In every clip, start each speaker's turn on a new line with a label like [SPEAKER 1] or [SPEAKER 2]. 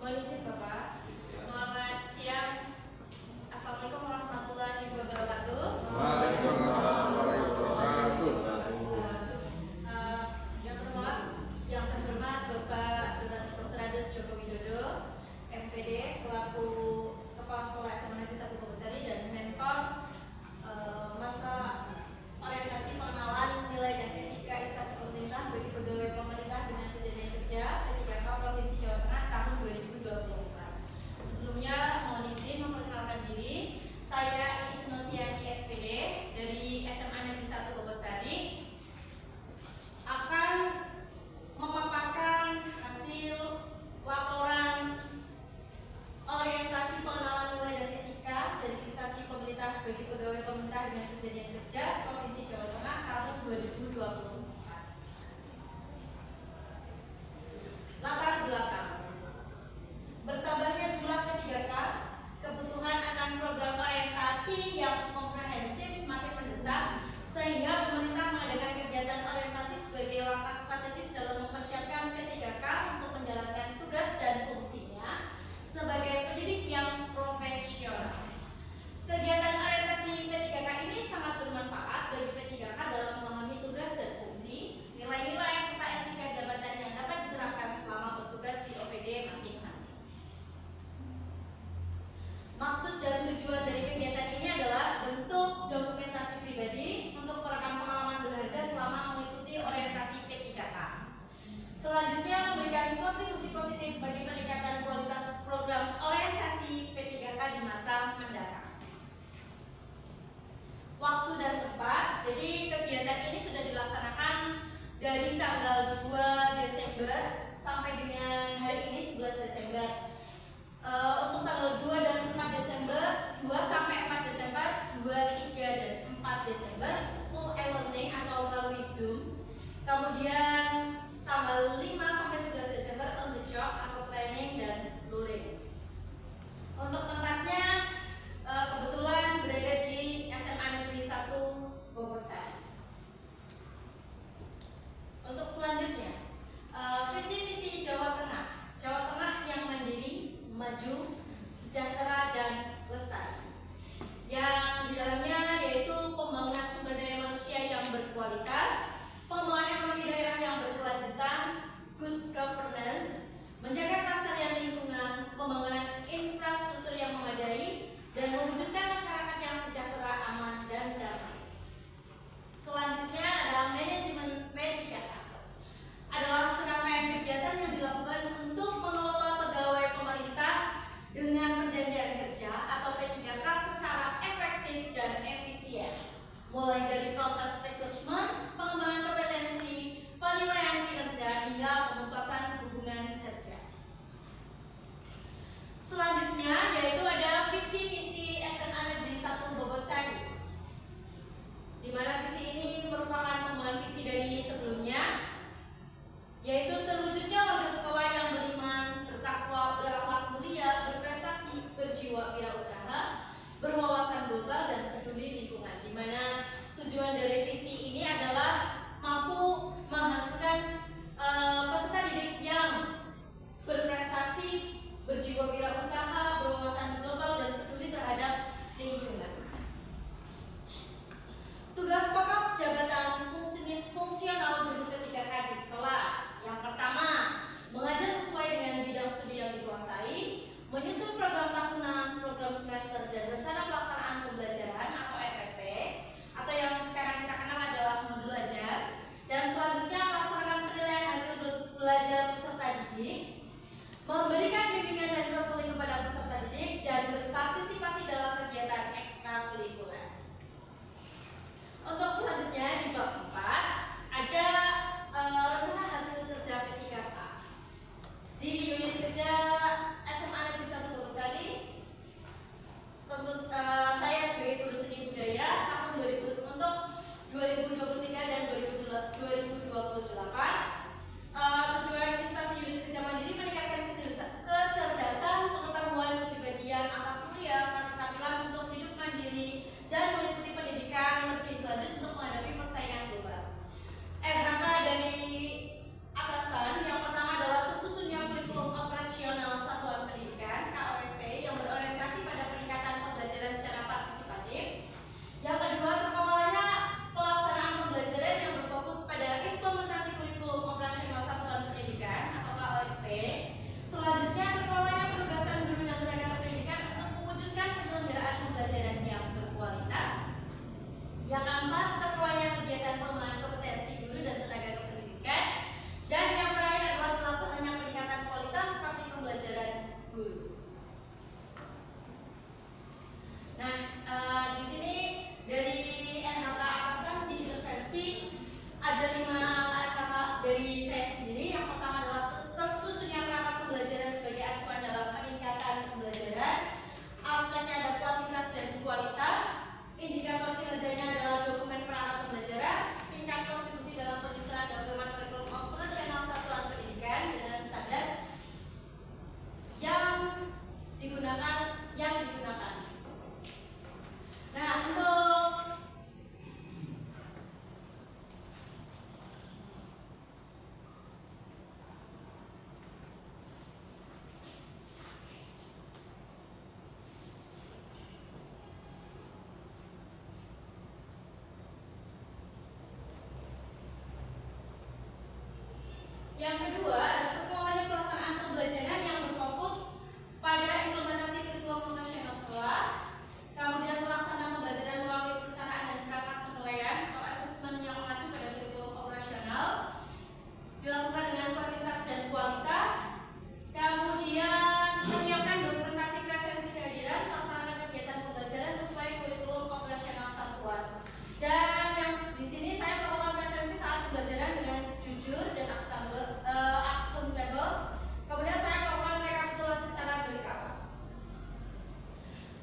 [SPEAKER 1] Mohon izin Bapak. Selamat siang. Assalamualaikum warahmatullahi wabarakatuh.
[SPEAKER 2] Waalaikumsalam warahmatullahi wabarakatuh.
[SPEAKER 1] Yang terhormat Bapak Dr. Andes Joko Widodo, MPD selaku Kepala Sekolah SMA Negeri 1 Bogosari dan Mentor masa orientasi pengenalan nilai dan etika instansi pemerintah bagi pegawai pemerintah dengan kejadian kerja P3K Provinsi Jawa Tengah tahun 2024. Sebelumnya mohon izin memperkenalkan diri. Saya Iis Nurtiani SPD dari SMA Negeri 1 Bogosari akan memaparkan hasil laporan orientasi pengenalan nilai dan etika dari instansi pemerintah bagi pegawai pemerintah dengan kejadian kerja Provinsi Jawa Tengah tahun 2024. Latar belakang: bertambahnya jumlah P3K, kebutuhan akan program orientasi yang komprehensif semakin mendesak, sehingga pemerintah mengadakan kegiatan orientasi sebagai langkah strategis dalam mempersiapkan P3K untuk menjalankan tugas dan fungsinya sebagai pendidik yang profesional. Kegiatan orientasi P3K ini sangat bermanfaat bagi P3K dalam memahami tugas dan fungsi, nilai-nilai serta etika jabatan yang dapat diterapkan selama bertugas di OPD masing-masing. Maksud dan tujuan dari kegiatan ini adalah bentuk dokumentasi pribadi untuk perekam pengalaman berharga selama mengikuti orientasi P3K. Selanjutnya, memberikan kontribusi positif bagi peningkatan kualitas program orientasi P3K di masa mendatang. Waktu dan tempat. Jadi kegiatan ini sudah dilaksanakan dari tanggal 2 Desember sampai dengan hari ini 11 Desember. Untuk tanggal 2 dan 4 Desember, 2 sampai 4 Desember, 2, 3 dan 4 Desember full e-learning atau melalui Zoom. Kemudian tanggal 5 sampai 11 Desember on the job atau training dan luring. Untuk tempatnya kebetulan berada di SMA Negeri 1 Bogosari. Untuk selanjutnya, visi misi Jawa Tengah. Jawa Tengah yang mandiri, maju, sejahtera dan lestari. Yang di dalamnya yaitu pembangunan sumber daya manusia yang berkualitas, pengembangan ekonomi daerah yang berkelanjutan, good governance, menjaga kelestarian lingkungan, pembangunan infrastruktur yang Yang kedua adalah terkelolanya pelaksanaan pembelajaran yang berfokus pada implementasi kurikulum profesional sekolah, kemudian pelaksanaan pembelajaran melalui perencanaan dan perangkat penilaian atau asesmen yang mengacu pada kurikulum operasional, dilakukan dengan kuantitas dan kualitas, kemudian menyiapkan dokumentasi presensi kehadiran, melaksanakan kegiatan pembelajaran sesuai kurikulum operasional satuan. Dan yang di sini saya melakukan presensi saat pembelajaran dengan jujur dan akuntabel. Kemudian saya melakukan rekapitulasi secara berkala.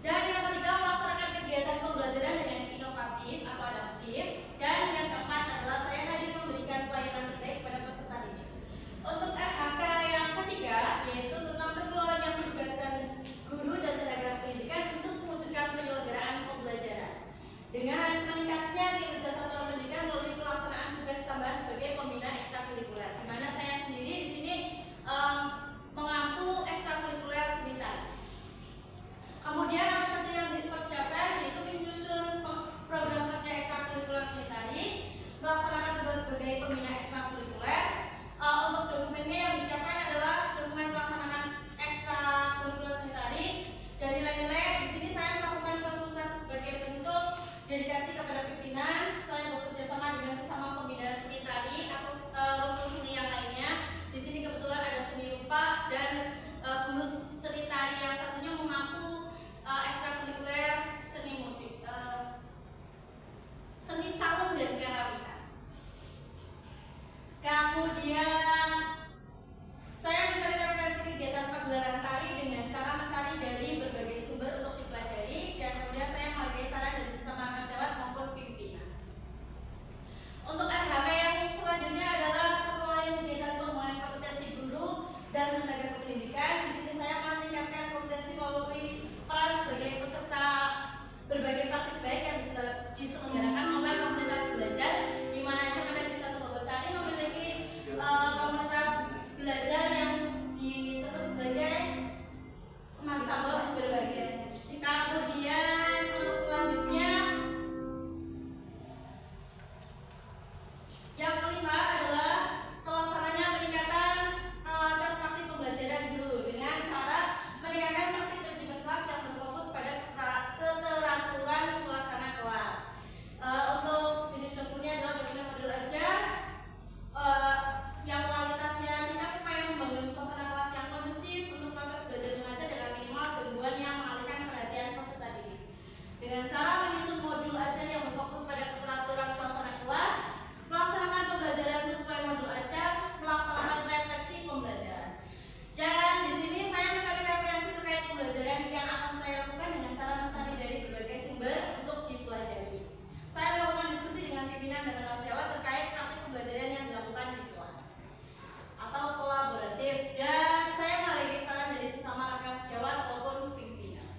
[SPEAKER 1] Dan yang ketiga, melaksanakan kegiatan pembelajaran dengan inovatif atau adaptif. Dan yang keempat adalah saya hadir memberikan pelayanan terbaik kepada peserta didik. Untuk RHK yang ketiga, yaitu tentang terkelolanya penugasan guru dan tenaga pendidikan untuk mewujudkan penyelenggaraan pembelajaran dengan meningkatnya kinerja satuan pendidikan melalui pelaksanaan tugas tambahan sebagai pembina ekstrakurikuler. Di mana saya sendiri di sini mengampu ekstrakurikuler seni tari. Kemudian apa saja yang dipersiapkan, yaitu menyusun program kerja ekstrakurikuler seni tari, melaksanakan tugas sebagai pembina ekstrakurikuler. Untuk dokumennya yang disiapkan adalah dokumen pelaksanaan ekstrakurikuler seni tari dan nilai-nilai. Di sini saya melakukan konsultasi sebagai bentuk dedikasi kepada pimpinan selain bekerja sama dengan sesama pembina seni tari atau rukun seni yang lainnya. Di sini kebetulan ada seni rupa dan guru seni tari yang satunya mengampu ekstrakurikuler seni musik, seni calung dan karawita. Kemudian saya mencari referensi kegiatan pagelaran tari dengan cara mencari dari berbagai sumber untuk dipelajari, dan kemudian saya menghargai saran dari sesama pejabat maupun pimpinan. Untuk RHK yang selanjutnya adalah terkelolanya kegiatan pengembangan kompetensi guru dan tenaga kependidikan. Di sini saya meningkatkan kompetensi melalui peran sebagai peserta berbagai praktik baik yang diselenggarakan oleh komunitas belajar, di mana SMA Negeri 1 Bogocari memiliki komunitas belajar yang disebut sebagai semacam berbagai. Kemudian untuk selanjutnya yang kelima adalah pelaksananya peningkatan tes praktik pembelajaran guru dengan cara meningkatkan praktik manajemen kelas yang berfokus pada keteraturan suasana kelas. Untuk jenis dokumennya adalah dokumen modul ajar yang kualitasnya tingkat upaya membangun suasana kelas yang kondusif untuk proses belajar mengajar dengan minimal gangguan yang mengalihkan perhatian peserta didik. Dengan cara menyusun modul ajar yang berfokus pada keteraturan suasana kelas, melaksanakan pembelajaran sesuai modul ajar, melaksanakan refleksi pembelajaran. Dan di sini saya mencari referensi terkait pembelajaran yang akan saya lakukan dengan cara mencari dari berbagai sumber untuk dipelajari. Saya melakukan diskusi dengan pimpinan dan rasyawan terkait praktik pembelajaran yang dilakukan di kelas atau kolaboratif, dan saya menghargai saran dari sesama rekan sejawat maupun pimpinan.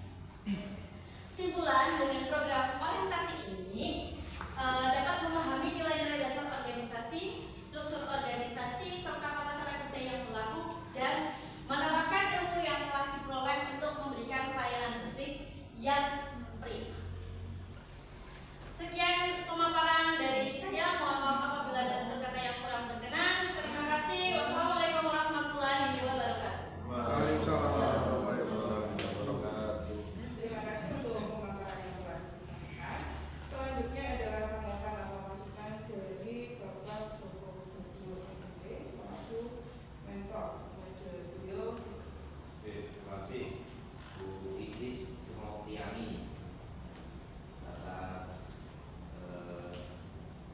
[SPEAKER 1] Simpulan, dengan program orientasi ini dapat memahami nilai-nilai dasar organisasi, struktur organisasi, serta tata cara kerja yang berlaku, dan menerapkan ilmu yang telah diperoleh untuk memberikan pelayanan publik yang prima. Sekian pemaparan dari saya. Mohon maaf apabila ada kata-kata yang kurang berkenan. Terima kasih. Wassalamualaikum warahmatullahi wabarakatuh.
[SPEAKER 2] Waalaikumsalam warahmatullahi wabarakatuh.
[SPEAKER 3] Terima kasih untuk pemaparan yang telah disampaikan. Selanjutnya adalah tanggapan atau masukan dari Bapak Joko Widodo MD selaku mentor. Beliau.
[SPEAKER 4] Terima kasih Bu Idris Sumautiani atas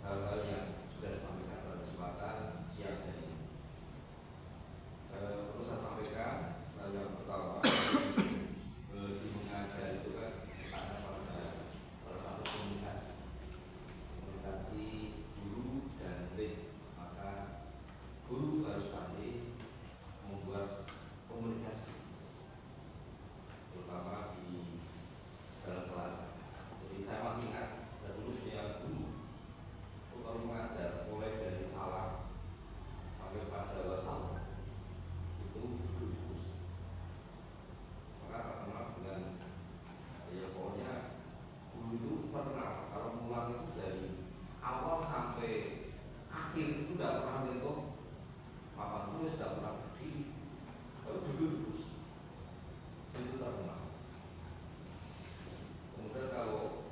[SPEAKER 4] hal-hal yang sudah disampaikan pada kesempatan siang hari ini. Perlu saya sampaikan yang pertama, di mengajar itu kan ada pada salah satu komunikasi guru dan murid. Maka guru harus pandai membuat komunikasi, terutama di dalam kelas. Jadi saya masih ingat dulu saya guru kalau mengajar mulai dari salam sampai pada wassalam itu berdiskusi. Maka terkenal dengan ya pokoknya guru itu terkenal kalau mulai itu dari awal sampai akhir itu tidak pernah menyentuh apa dia sudah pernah berdiri, kalau duduk terus itu terkenal. Kemudian kalau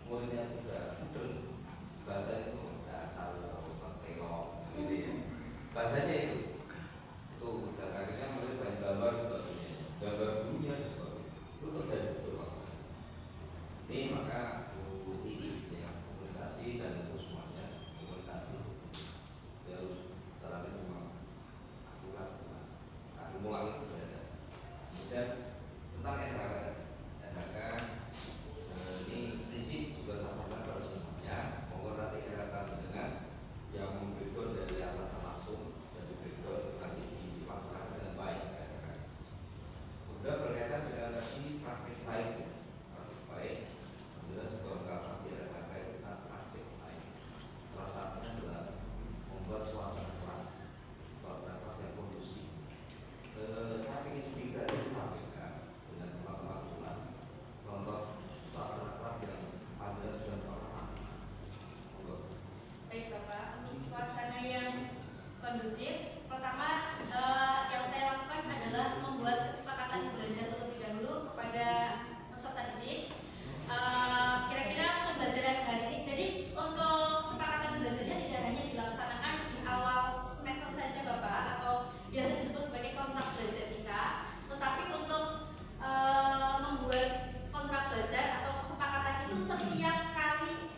[SPEAKER 4] muridnya tidak mudeng, bahasa itu dasar telok gitu ya, bahasanya itu dan akhirnya murid banyak gambar sebagainya, gambar dunia dan sebagainya, itu terjadi betul Pak. Ini maka titis ya, komunikasi dan itu semuanya komunikasi dia harus terlalu memang akurat, mulai berbeda. Kemudian tentang NHK ini prinsip juga saya sampaikan pada semuanya, mohon nanti kaitan dengan yang memberikan dari atasan langsung dan diberikan nanti dipasarkan dengan baik. Kemudian berkaitan dengan tadi praktik baik, praktik baik, kemudian sebuah ungkapan di NHK itu tentang praktik baik. Salah satunya adalah membuat suasana kelas yang kondusif. Saya ingin sedikit saja disampaikan dengan teman-teman usulan contoh suasana kelas yang ada sudah pernah.
[SPEAKER 1] Baik Bapak, untuk suasana yang kondusif, pertama yang saya lakukan adalah membuat kesepakatan belajar terlebih dahulu kepada peserta didik. Kira-kira pembelajaran hari ini, jadi untuk kesepakatan belajarnya tidak hanya dilaksanakan di awal semester saja Bapak, atau biasa disebut sebagai kontrak belajar kita, tetapi untuk membuat kontrak belajar atau kesepakatan itu setiap kali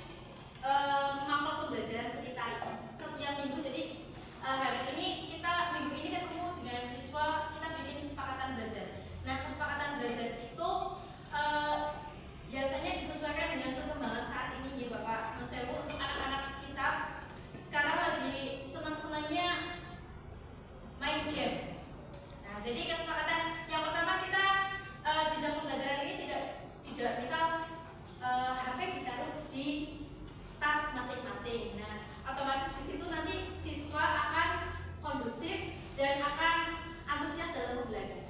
[SPEAKER 1] mapel pembelajaran setiap minggu. Jadi hari ini minggu ini ketemu dengan siswa, kita bikin kesepakatan belajar. Nah, kesepakatan belajar itu biasanya disesuaikan dengan perkembangan saat ini ya Bapak. Menurut saya untuk anak-anak kita sekarang lagi senang-senangnya main game. Nah, jadi kesepakatan yang pertama kita di jam pembelajaran ini tidak misal HP ditaruh di tas masing-masing. Nah, otomatis di situ nanti siswa akan kondusif dan akan antusias dalam belajar.